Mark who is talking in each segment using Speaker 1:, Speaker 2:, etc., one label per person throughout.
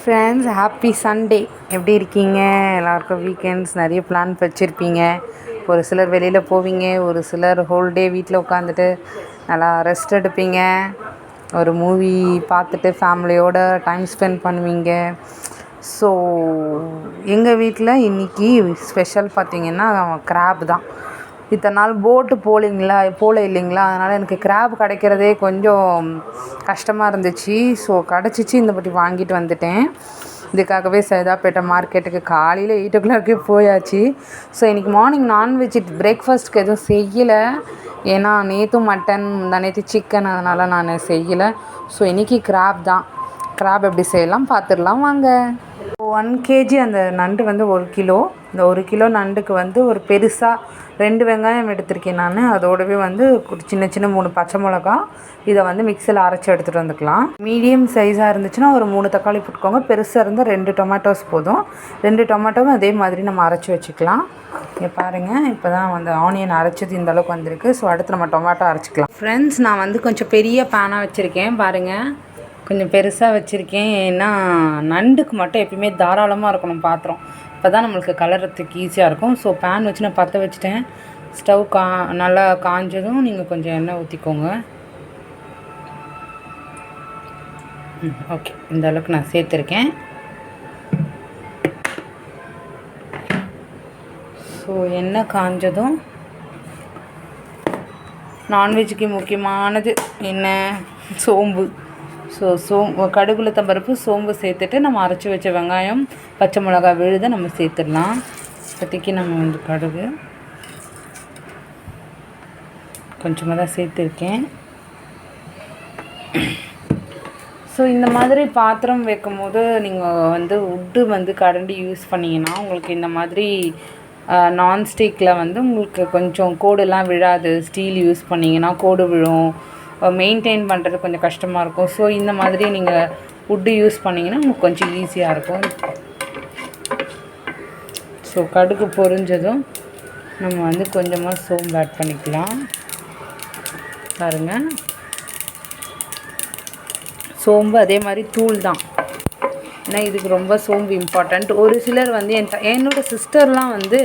Speaker 1: Friends, happy Sunday. எப்படி இருக்கீங்க? எல்லாருக்கும் வீக்கெண்ட்ஸ் நிறைய பிளான் வச்சுருப்பீங்க. ஒரு சிலர் வெளியில் போவீங்க, ஒரு சிலர் ஹோல் டே வீட்டில் உட்காந்துட்டு நல்லா ரெஸ்ட் எடுப்பீங்க. ஒரு மூவி பார்த்துட்டு ஃபேமிலியோடு டைம் ஸ்பெண்ட் பண்ணுவீங்க. ஸோ எங்கள் வீட்டில் இன்றைக்கி ஸ்பெஷல் பார்த்திங்கன்னா கிராப் தான். இத்தனை நாள் போட்டு போகல இல்லைங்களா, அதனால் எனக்கு கிராப் கிடைக்கிறதே கொஞ்சம் கஷ்டமாக இருந்துச்சு. ஸோ கிடச்சிச்சு, இந்த வாட்டி வாங்கிட்டு வந்துட்டேன். இதுக்காகவே சைதாப்பேட்டை மார்க்கெட்டுக்கு காலையில் 8 o'clock போயாச்சு. ஸோ இன்றைக்கி மார்னிங் நான்வெஜ் பிரேக்ஃபாஸ்ட்டுக்கு எதுவும் செய்யலை. ஏன்னா நேற்றும் மட்டன், நேற்று சிக்கன், அதனால் நான் செய்யலை. ஸோ இன்றைக்கி கிராப் தான். கிராப் எப்படி செய்யலாம் பார்த்துடலாம் வாங்க. 1 kg அந்த நண்டு வந்து 1 கிலோ. இந்த 1 கிலோ நண்டுக்கு வந்து ஒரு பெருசாக 2 வெங்காயம் எடுத்திருக்கேன் நான். அதோடவே வந்து சின்ன சின்ன 3 பச்சை மிளகா. இதை வந்து மிக்சியில் அரைச்சி எடுத்துகிட்டு வந்துக்கலாம். மீடியம் சைஸாக இருந்துச்சுன்னா ஒரு 3 தக்காளி போட்டுக்கோங்க. பெருசாக இருந்தால் 2 டொமேட்டோஸ் போதும். 2 டொமேட்டோவும் அதே மாதிரி நம்ம அரைச்சி வச்சுக்கலாம். இங்கே பாருங்கள், இப்போ தான் வந்து ஆனியன் அரைச்சது இந்த அளவுக்கு வந்திருக்கு. ஸோ அடுத்து நம்ம டொமேட்டோ அரைச்சிக்கலாம். ஃப்ரெண்ட்ஸ், நான் வந்து கொஞ்சம் பெரிய பேனாக வச்சுருக்கேன். பாருங்கள், கொஞ்சம் பெருசாக வச்சுருக்கேன். ஏன்னா நண்டுக்கு மட்டும் எப்பயுமே தாராளமாக இருக்கணும் பாத்திரம். இப்போ தான் நம்மளுக்கு கலர்றதுக்கு ஈஸியாக இருக்கும். ஸோ பேன் வச்சு நான் பற்ற வச்சுட்டேன். ஸ்டவ் நல்லா காஞ்சதும் நீங்கள் கொஞ்சம் எண்ணெய் ஊற்றிக்கோங்க. ஓகே, இந்த அளவுக்கு நான் சேர்த்துருக்கேன். ஸோ எண்ணெய் காஞ்சதும் நான்வெஜ்ஜுக்கு முக்கியமானது என்ன? சோம்பு. ஸோ கடுகு, உளுத்தம் பருப்பு, சோம்பு சேர்த்துட்டு நம்ம அரைச்சி வச்ச வெங்காயம், பச்சை மிளகா விழுத நம்ம சேர்த்துடலாம். இப்போதைக்கு நம்ம வந்து கடுகு கொஞ்சமாக தான் சேர்த்துருக்கேன். ஸோ இந்த மாதிரி பாத்திரம் வைக்கும் போது நீங்கள் வந்து உட்டு வந்து கரண்டி யூஸ் பண்ணிங்கன்னா உங்களுக்கு இந்த மாதிரி நான்ஸ்டிக்கில் வந்து உங்களுக்கு கொஞ்சம் கோடுலாம் விழாது. ஸ்டீல் யூஸ் பண்ணிங்கன்னா கோடு விழும், மெயின்டைன் பண்ணுறது கொஞ்சம் கஷ்டமாக இருக்கும். ஸோ இந்த மாதிரி நீங்கள் உட்டு யூஸ் பண்ணிங்கன்னா உங்களுக்கு கொஞ்சம் ஈஸியாக இருக்கும். ஸோ கடுகு பொரிஞ்சதும் நம்ம வந்து கொஞ்சமாக சோம்பு ஆட் பண்ணிக்கலாம். பாருங்கள், சோம்பு அதே மாதிரி தூள் தான். ஏன்னா இதுக்கு ரொம்ப சோம்பு இம்பார்ட்டண்ட். ஒரு சிலர் வந்து என்னோடய சிஸ்டர்லாம் வந்து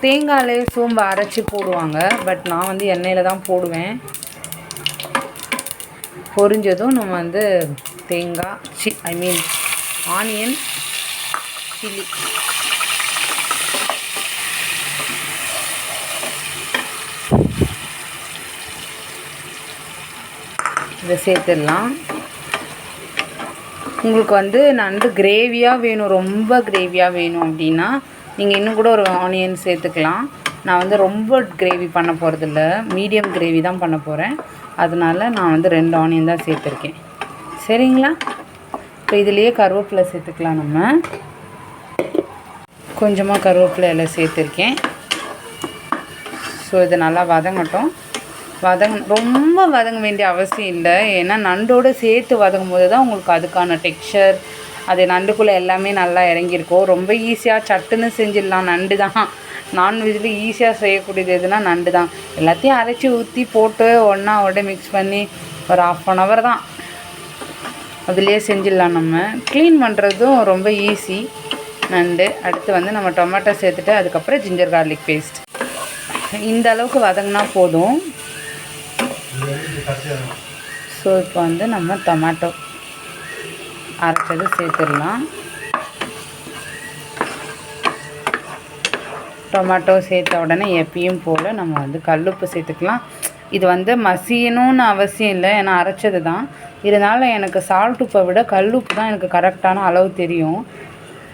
Speaker 1: தேங்காயிலே சோம்பு அரைச்சி போடுவாங்க. பட் நான் வந்து எண்ணெயில் தான் போடுவேன். பொரிஞ்சதும் நம்ம வந்து தேங்காய் ஆனியன், சில்லி இதை சேர்த்துடலாம். உங்களுக்கு வந்து நண்டு கிரேவியாக வேணும், ரொம்ப கிரேவியாக வேணும் அப்படின்னா நீங்கள் இன்னும் கூட ஒரு ஆனியன் சேர்த்துக்கலாம். நான் வந்து ரொம்ப கிரேவி பண்ண போகிறதில்ல, மீடியம் கிரேவி தான் பண்ண போகிறேன். அதனால் நான் வந்து 2 ஆனியன் தான் சேர்த்துருக்கேன். சரிங்களா? இப்போ இதுலேயே கருவேப்பிலை சேர்த்துக்கலாம். நம்ம கொஞ்சமாக கருவேப்பிலை எல்லாம் சேர்த்துருக்கேன். ஸோ இது நல்லா வதங்கட்டும். ரொம்ப வதங்க வேண்டிய அவசியம் இல்லை. ஏன்னா நண்டோடு சேர்த்து வதங்கும் போது தான் உங்களுக்கு அதுக்கான டெக்ஸ்சர், அது நண்டுக்குள்ளே எல்லாமே நல்லா இறங்கியிருக்கும். ரொம்ப ஈஸியாக சட்டுன்னு செஞ்சிடலாம். நண்டு தான் நான்வெஜ்ஜில் ஈஸியாக செய்யக்கூடியது எதுனா நண்டு தான். எல்லாத்தையும் அரைச்சி ஊற்றி போட்டு ஒன்றா மிக்ஸ் பண்ணி ஒரு 1/2 hour தான் அதுலேயே செஞ்சிடலாம். நம்ம க்ளீன் பண்ணுறதும் ரொம்ப ஈஸி நண்டு. அடுத்து வந்து நம்ம டொமேட்டோ சேர்த்துட்டு அதுக்கப்புறம் ஜிஞ்சர் கார்லிக் பேஸ்ட் இந்த அளவுக்கு வதங்கினா போதும். ஸோ இப்போ வந்து நம்ம டொமேட்டோ அரைச்சது சேர்த்துடலாம். டொமேட்டோ சேர்த்த உடனே எப்பயும் போல் நம்ம வந்து கல்லுப்பு சேர்த்துக்கலாம். இது வந்து மசியணும்னு அவசியம் இல்லை, ஏன்னா அரைச்சது தான். இதனால் எனக்கு சால்ட் உப்பை விட கல்லுப்பு தான் எனக்கு கரெக்டான அளவு தெரியும்.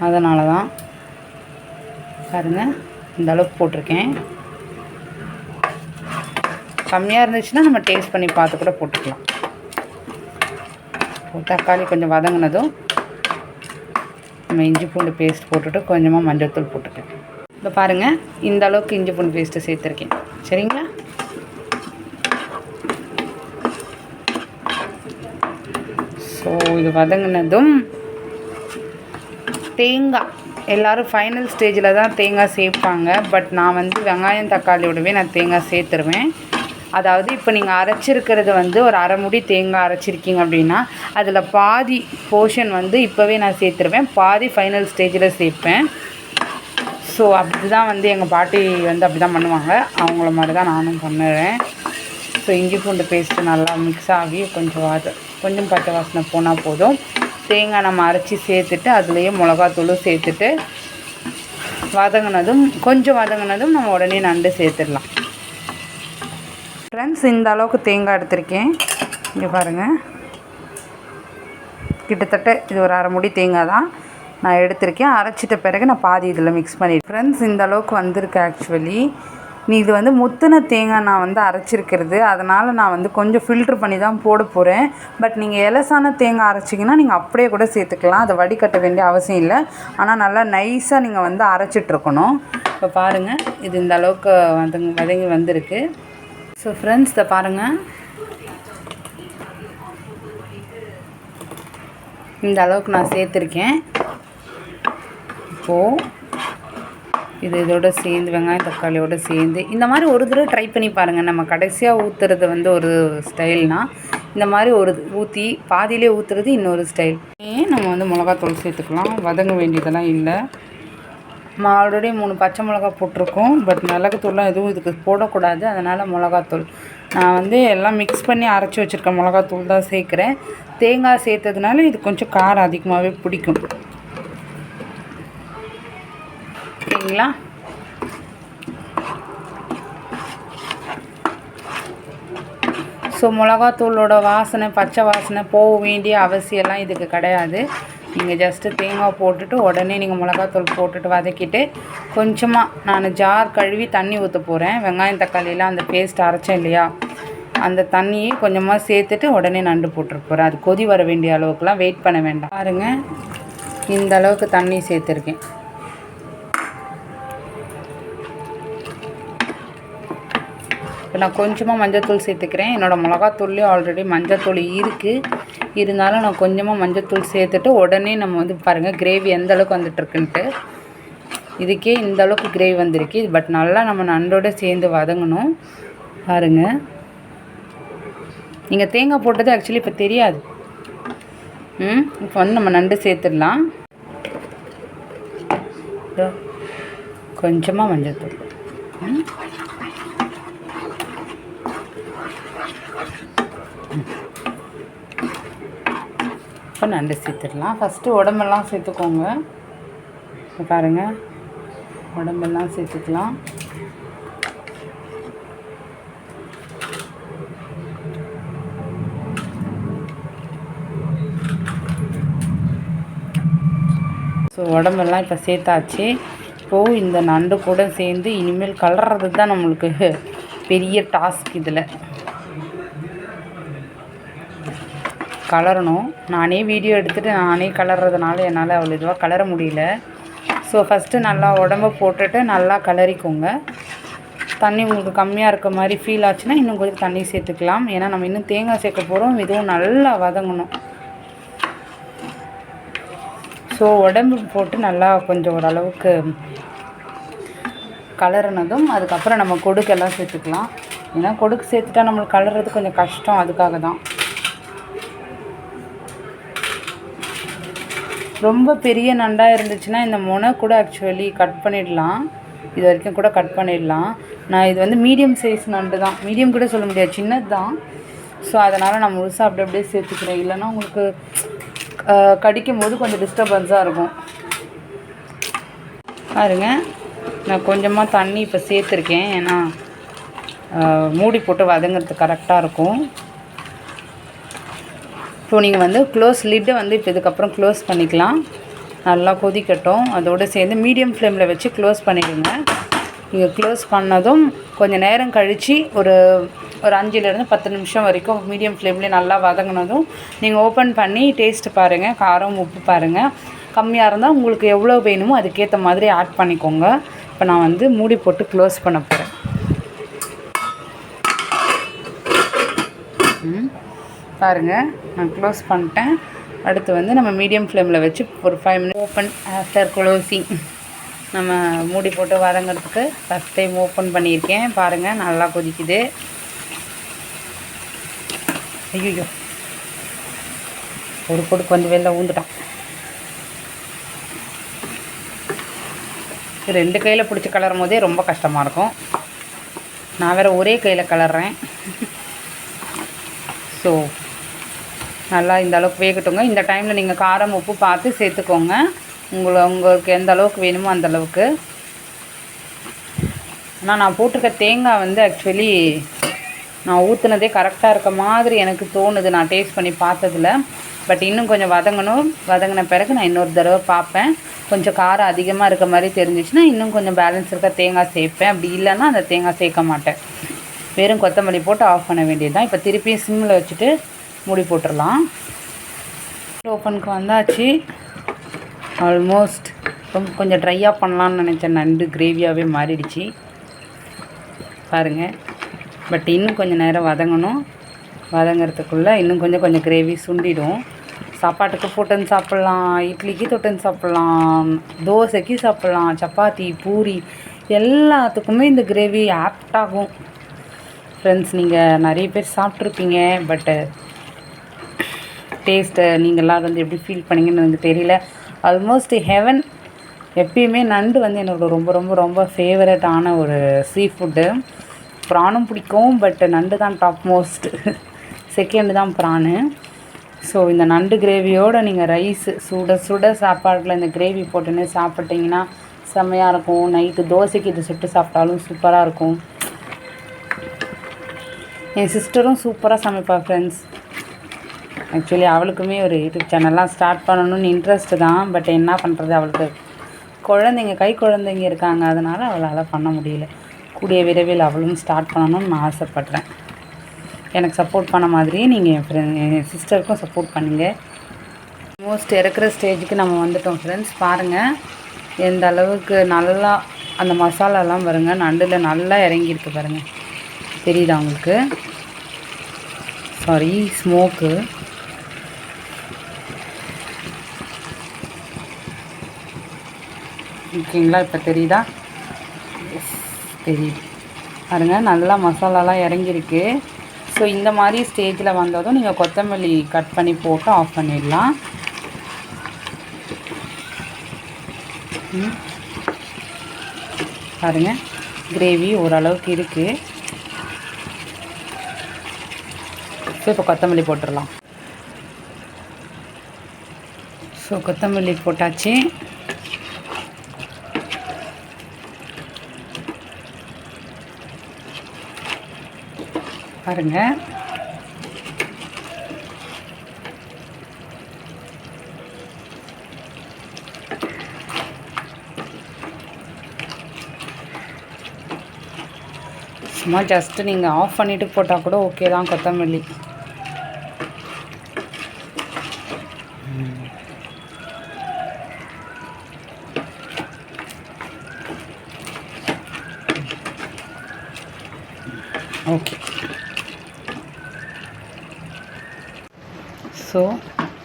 Speaker 1: அதனால தான் பாருங்கள், இந்த அளவுக்கு போட்டிருக்கேன். கம்மியாக இருந்துச்சுன்னா நம்ம டேஸ்ட் பண்ணி பார்த்து கூட போட்டுக்கலாம். தக்காளி கொஞ்சம் வதங்கினதும் நம்ம இஞ்சி பூண்டு பேஸ்ட் போட்டுட்டு கொஞ்சமாக மஞ்சள் தூள் போட்டுட்டேன். இப்போ பாருங்கள், இந்த அளவுக்கு இஞ்சி பூண்டு பேஸ்ட்டு சேர்த்துருக்கேன். சரிங்களா? ஸோ இது வதங்கினதும் தேங்காய், எல்லோரும் ஃபைனல் ஸ்டேஜில் தான் தேங்காய் சேர்ப்பாங்க. பட் நான் வந்து வெங்காயம் தக்காளியோடவே நான் தேங்காய் சேர்த்துருவேன். அதாவது இப்போ நீங்கள் அரைச்சிருக்கிறது வந்து ஒரு அரை மூடி தேங்காய் அரைச்சிருக்கீங்க அப்படின்னா அதில் பாதி போர்ஷன் வந்து இப்போவே நான் சேர்த்துருவேன், பாதி ஃபைனல் ஸ்டேஜில் சேர்ப்பேன். ஸோ அப்படி தான் வந்து எங்கள் பாட்டி வந்து அப்படி தான் பண்ணுவாங்க, அவங்கள மாதிரி தான் நானும் பண்ணுறேன். ஸோ இஞ்சி பூண்டு பேஸ்ட்டு நல்லா மிக்ஸ் ஆகி கொஞ்சம் பச்சை வாசனை போனால் போதும். தேங்காய் நம்ம அரைச்சி சேர்த்துட்டு அதுலேயே மிளகாத்தூளும் சேர்த்துட்டு கொஞ்சம் வதங்கினதும் நம்ம உடனே நண்டு சேர்த்துடலாம். ஃப்ரெண்ட்ஸ், இந்த அளவுக்கு தேங்காய் எடுத்திருக்கேன். இங்கே பாருங்கள், கிட்டத்தட்ட இது ஒரு அரை மூடி தேங்காய் தான் நான் எடுத்திருக்கேன். அரைச்சிட்ட பிறகு நான் பாதி இதில் மிக்ஸ் பண்ணிவிட்டேன். ஃப்ரெண்ட்ஸ், இந்த அளவுக்கு வந்திருக்கு. ஆக்சுவலி இது வந்து முத்தின தேங்காய் நான் வந்து அரைச்சிருக்கிறது, அதனால் நான் வந்து கொஞ்சம் ஃபில்ட்ரு பண்ணி தான் போட போகிறேன். பட் நீங்கள் எலசான தேங்காய் அரைச்சிங்கன்னா நீங்கள் அப்படியே கூட சேர்த்துக்கலாம், அதை வடிகட்ட வேண்டிய அவசியம் இல்லை. ஆனால் நல்லா நைஸாக நீங்கள் வந்து அரைச்சிட்ருக்கணும். இப்போ பாருங்கள், இது இந்த அளவுக்கு வதங்கி வந்திருக்கு. ஸோ ஃப்ரெண்ட்ஸ், இதை பாருங்கள், இந்த அளவுக்கு நான் சேர்த்துருக்கேன். இப்போது இதோட சேர்ந்து வெங்காயம் தக்காளியோடு சேர்ந்து இந்த மாதிரி ஒரு தடவை ட்ரை பண்ணி பாருங்கள். நம்ம கடைசியாக ஊற்றுறது வந்து ஒரு ஸ்டைல்னால், இந்த மாதிரி ஊற்றி பாதியிலே ஊற்றுறது இன்னொரு ஸ்டைல். நம்ம வந்து மிளகாத்தூள் சேர்த்துக்கலாம், வதங்க வேண்டியதெல்லாம் இல்லை. நம்ம ஆல்ரெடி 3 பச்சை மிளகா போட்டிருக்கோம், பட் மிளகாத்தூள்லாம் எதுவும் இதுக்கு போடக்கூடாது, அதனால் மிளகாத்தூள் நான் வந்து எல்லாம் மிக்ஸ் பண்ணி அரைச்சி வச்சுருக்க மிளகாத்தூள் தான் சேர்க்குறேன். தேங்காய் சேர்த்ததுனால இது கொஞ்சம் காரம் அதிகமாகவே பிடிக்கும். சரிங்களா? ஸோ மிளகாத்தூளோட வாசனை, பச்சை வாசனை போக வேண்டிய அவசியம்லாம் இதுக்கு கிடையாது. நீங்கள் ஜஸ்ட்டு தேங்காய் போட்டுட்டு உடனே நீங்கள் மிளகாத்தூள் போட்டுட்டு வதக்கிட்டு கொஞ்சமாக நான் ஜார் கழுவி தண்ணி ஊற்ற போகிறேன். வெங்காயம் தக்காளியெலாம் அந்த பேஸ்ட் அரைச்சேன் இல்லையா, அந்த தண்ணியை கொஞ்சமாக சேர்த்துட்டு உடனே நண்டு போட்டுற போகிறேன். அது கொதி வர வேண்டிய அளவுக்குலாம் வெயிட் பண்ண வேண்டாம். பாருங்கள், இந்த அளவுக்கு தண்ணி சேர்த்துருக்கேன். இப்போ நான் கொஞ்சமாக மஞ்சள்தூள் சேர்த்துக்கிறேன். என்னோடய மிளகாத்தூள்லேயே ஆல்ரெடி மஞ்சள்தூள் இருக்குது, இருந்தாலும் நான் கொஞ்சமாக மஞ்சள்தூள் சேர்த்துட்டு உடனே நம்ம வந்து பாருங்கள் கிரேவி எந்த அளவுக்கு வந்துட்டுருக்குன்ட்டு. இதுக்கே இந்த அளவுக்கு கிரேவி வந்திருக்கு. பட் நல்லா நம்ம நண்டோடு சேர்ந்து வதங்கணும். பாருங்கள், நீங்கள் தேங்காய் போட்டது ஆக்சுவலி இப்போ தெரியாது. இப்போ வந்து நம்ம நண்டு சேர்த்துடலாம். கொஞ்சமாக மஞ்சள்தூள், இப்போ நண்டு சேர்த்துடலாம். ஃபஸ்ட்டு உடம்பெல்லாம் சேர்த்துக்கோங்க. பாருங்கள், உடம்பெல்லாம் சேர்த்துக்கலாம். ஸோ உடம்பெல்லாம் இப்போ சேர்த்தாச்சு. இப்போது இந்த நண்டு கூட சேர்ந்து இனிமேல் கலர்றது தான் நம்மளுக்கு பெரிய டாஸ்க். இதில் கலரணும். நானே வீடியோ எடுத்துகிட்டு நானே கலர்றதுனால என்னால் அவ்வளோ இதுவாக கலர முடியல. ஸோ ஃபஸ்ட்டு நல்லா உடம்ப போட்டுட்டு நல்லா கலரிக்கோங்க. தண்ணி உங்களுக்கு கம்மியாக இருக்க மாதிரி ஃபீல் ஆச்சுன்னா இன்னும் கொஞ்சம் தண்ணி சேர்த்துக்கலாம். ஏன்னா நம்ம இன்னும் தேங்காய் சேர்க்க போகிறோம், இதுவும் நல்லா வதங்கணும். ஸோ உடம்பு போட்டு நல்லா கொஞ்சம் ஓரளவுக்கு கலரினதும் அதுக்கப்புறம் நம்ம கொடுக்கெல்லாம் சேர்த்துக்கலாம். ஏன்னா கொடுக்கு சேர்த்துட்டா நம்மளுக்கு கலர்றது கொஞ்சம் கஷ்டம், அதுக்காக தான். ரொம்ப பெரிய நண்டாக இருந்துச்சுன்னா இந்த முனை கூட ஆக்சுவலி கட் பண்ணிடலாம், இது வரைக்கும் கூட கட் பண்ணிடலாம். நான் இது வந்து மீடியம் சைஸ் நண்டு தான், மீடியம் கூட சொல்ல முடியாது, சின்னது தான். ஸோ அதனால் நான் முழுசாக அப்படியே சேர்த்துக்கிறேன். இல்லைன்னா உங்களுக்கு கடிக்கும் போது கொஞ்சம் டிஸ்டர்பன்ஸாக இருக்கும். பாருங்க, நான் கொஞ்சமாக தண்ணி இப்போ சேர்த்துருக்கேன், ஏன்னா மூடி போட்டு வதங்கிறதுக்கு கரெக்டாக இருக்கும். இப்போ நீங்கள் வந்து லிட்டை வந்து இப்போ இதுக்கப்புறம் க்ளோஸ் பண்ணிக்கலாம். நல்லா கொதிக்கட்டும். அதோடு சேர்ந்து மீடியம் ஃப்ளேமில் வச்சு க்ளோஸ் பண்ணிவிடுங்க. நீங்கள் க்ளோஸ் பண்ணதும் கொஞ்சம் நேரம் கழித்து ஒரு 5லேருந்து 10 நிமிஷம் வரைக்கும் மீடியம் ஃப்ளேம்லேயே நல்லா வதங்கினதும் நீங்கள் ஓப்பன் பண்ணி டேஸ்ட்டு பாருங்கள், காரம் உப்பு பாருங்கள். கம்மியாக இருந்தால் உங்களுக்கு எவ்வளோ வேணுமோ அதுக்கேற்ற மாதிரி ஆட் பண்ணிக்கோங்க. இப்போ நான் வந்து மூடி போட்டு க்ளோஸ் பண்ண போகிறேன். பாருங்கள், நான் க்ளோஸ் பண்ணிட்டேன். அடுத்து வந்து நம்ம மீடியம் ஃப்ளேமில் வச்சு ஒரு 5 மினிட்ஸ் ஓப்பன். ஆஃப்டர் க்ளோசிங் நம்ம மூடி போட்டு வதங்கிறதுக்கு ஃபஸ்ட் டைம் ஓப்பன் பண்ணியிருக்கேன். பாருங்கள், நல்லா கொதிக்குது. ஐயோ, ஒரு கொடுக்கு வந்து வெளில ஊந்துட்டான். 2 கையில் பிடிச்சி கலரும் போதே ரொம்ப கஷ்டமாக இருக்கும். நான் வேறு ஒரே கையில் கலர்றேன். ஸோ நல்லா இந்த அளவுக்கு வேகட்டுங்க. இந்த டைமில் நீங்கள் காரம் உப்பு பார்த்து சேர்த்துக்கோங்க. உங்களுக்கு எந்த அளவுக்கு வேணுமோ அந்த அளவுக்கு. ஆனால் நான் போட்டிருக்க தேங்காய் வந்து ஆக்சுவலி நான் ஊற்றுனதே கரெக்டாக இருக்க மாதிரி எனக்கு தோணுது, நான் டேஸ்ட் பண்ணி பார்த்ததில். பட் இன்னும் கொஞ்சம் வதங்கணும். வதங்கின பிறகு நான் இன்னொரு தடவை பார்ப்பேன். கொஞ்சம் காரம் அதிகமாக இருக்க மாதிரி தெரிஞ்சிச்சுன்னா இன்னும் கொஞ்சம் பேலன்ஸ் இருக்க தேங்காய் சேர்ப்பேன். அப்படி இல்லைன்னா அந்த தேங்காய் சேர்க்க மாட்டேன். வெறும் கொத்தமல்லி போட்டு ஆஃப் பண்ண வேண்டியது தான். இப்போ திருப்பியும் சிம்மில் வச்சுட்டு மூடி போட்டுடலாம். ஓப்பனுக்கு வந்தாச்சு. ஆல்மோஸ்ட் கொஞ்சம் ட்ரையாக பண்ணலான்னு நினச்சேன். நண்டு கிரேவியாகவே மாறிடுச்சு பாருங்கள். பட் இன்னும் கொஞ்சம் நேரம் வதங்கணும். வதங்கிறதுக்குள்ளே இன்னும் கொஞ்சம் கிரேவி சுண்டிடும். சாப்பாட்டுக்கு போட்டுன்னு சாப்பிட்லாம், இட்லிக்கு தொட்டுன்னு சாப்பிட்லாம், தோசைக்கு சாப்பிட்லாம், சப்பாத்தி பூரி எல்லாத்துக்குமே இந்த கிரேவி ஆப்டாகும். ஃப்ரெண்ட்ஸ், நீங்கள் நிறைய பேர் சாப்பிட்ருப்பீங்க. பட்டு டேஸ்ட்டை நீங்கள்லாம் வந்து எப்படி ஃபீல் பண்ணிங்கன்னு எனக்கு தெரியல. Almost heaven. எப்பயுமே நண்டு வந்து என்னோட ரொம்ப ரொம்ப ரொம்ப ஃபேவரட்டான ஒரு சீ ஃபுட்டு. ப்ரானும் பிடிக்கும், பட் நண்டு தான் டாப் மோஸ்ட். செகண்டு தான் ப்ரானு. ஸோ இந்த நண்டு கிரேவியோடு நீங்கள் ரைஸு சுட சுட சாப்பாட்டில் இந்த கிரேவி போட்டுன்னு சாப்பிட்டிங்கன்னா செம்மையாக இருக்கும். நைட்டு தோசைக்கு இது சுட்டு சாப்பிட்டாலும் சூப்பராக இருக்கும். என் சிஸ்டரும் சூப்பராக சமைப்பாள் ஃப்ரெண்ட்ஸ். ஆக்சுவலி அவளுக்குமே ஒரு யூடியூப் சேனல்லாம் ஸ்டார்ட் பண்ணணும்னு இன்ட்ரெஸ்ட்டு தான். பட் என்ன பண்ணுறது, அவளுக்கு கை குழந்தைங்க இருக்காங்க. அதனால் அவளால் பண்ண முடியல. கூடிய விரைவில் அவளும் ஸ்டார்ட் பண்ணணும்னு நான் ஆசைப்பட்றேன். எனக்கு சப்போர்ட் பண்ண மாதிரியே நீங்கள் என் சிஸ்டருக்கும் சப்போர்ட் பண்ணுங்கள். மோஸ்ட் இறக்குற ஸ்டேஜுக்கு நம்ம வந்துட்டோம் ஃப்ரெண்ட்ஸ். பாருங்கள் எந்த அளவுக்கு நல்லா அந்த மசாலாலாம் பாருங்கள் நண்டில் நல்லா இறங்கியிருக்கு பாருங்கள். தெரியுதா உங்களுக்கு? Sorry, smoke. ஓகேங்களா? இப்போ தெரியுதா? தெரியுது பாருங்கள், நல்லா மசாலாலாம் இறங்கியிருக்கு. ஸோ இந்த மாதிரி ஸ்டேஜில் வந்ததும் நீங்கள் கொத்தமல்லி கட் பண்ணி போட்டு ஆஃப் பண்ணிடலாம். பாருங்கள், கிரேவி ஓரளவுக்கு இருக்குது. ஸோ இப்போ கொத்தமல்லி போட்டுடலாம். ஸோ கொத்தமல்லி போட்டாச்சு. பாருங்கள், சும்மா ஜஸ்ட்டு நீங்கள் ஆஃப் பண்ணிவிட்டு போட்டால் கூட ஓகே தான் கொத்தமல்லி. ஓகே. ஸோ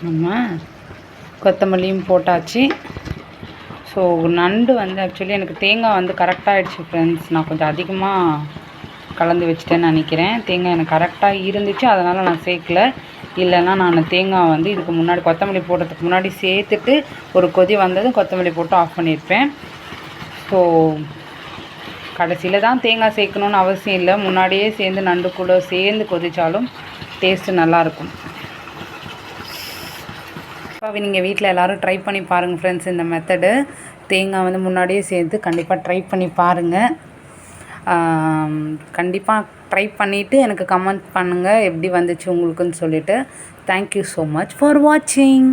Speaker 1: நம்ம கொத்தமல்லியும் போட்டாச்சு. ஸோ நண்டு வந்து ஆக்சுவலி எனக்கு தேங்காய் வந்து கரெக்டாக ஆகிடுச்சு ஃப்ரெண்ட்ஸ். நான் கொஞ்சம் அதிகமாக கலந்து வச்சுட்டேன்னு நினைக்கிறேன். தேங்காய் எனக்கு கரெக்டாக இருந்துச்சு, அதனால் நான் சேர்க்கல. இல்லைன்னா நான் தேங்காய் வந்து இதுக்கு முன்னாடி கொத்தமல்லி போடுறதுக்கு முன்னாடி சேர்த்துட்டு ஒரு கொதி வந்ததும் கொத்தமல்லி போட்டு ஆஃப் பண்ணியிருப்பேன். ஸோ கடைசியில் தான் தேங்காய் சேர்க்கணுன்னு அவசியம் இல்லை. முன்னாடியே சேர்ந்து நண்டு கூட சேர்ந்து கொதித்தாலும் டேஸ்ட்டு நல்லாயிருக்கும். இப்போ நீங்கள் வீட்டில் எல்லோரும் ட்ரை பண்ணி பாருங்கள் ஃப்ரெண்ட்ஸ். இந்த மெத்தடு தேங்காய் வந்து முன்னாடியே சேர்த்து கண்டிப்பாக ட்ரை பண்ணி பாருங்கள். கண்டிப்பாக ட்ரை பண்ணிவிட்டு எனக்கு கமெண்ட் பண்ணுங்கள் எப்படி வந்துச்சு உங்களுக்குன்னு சொல்லிவிட்டு. தேங்க்யூ ஸோ மச் ஃபார் வாட்சிங்.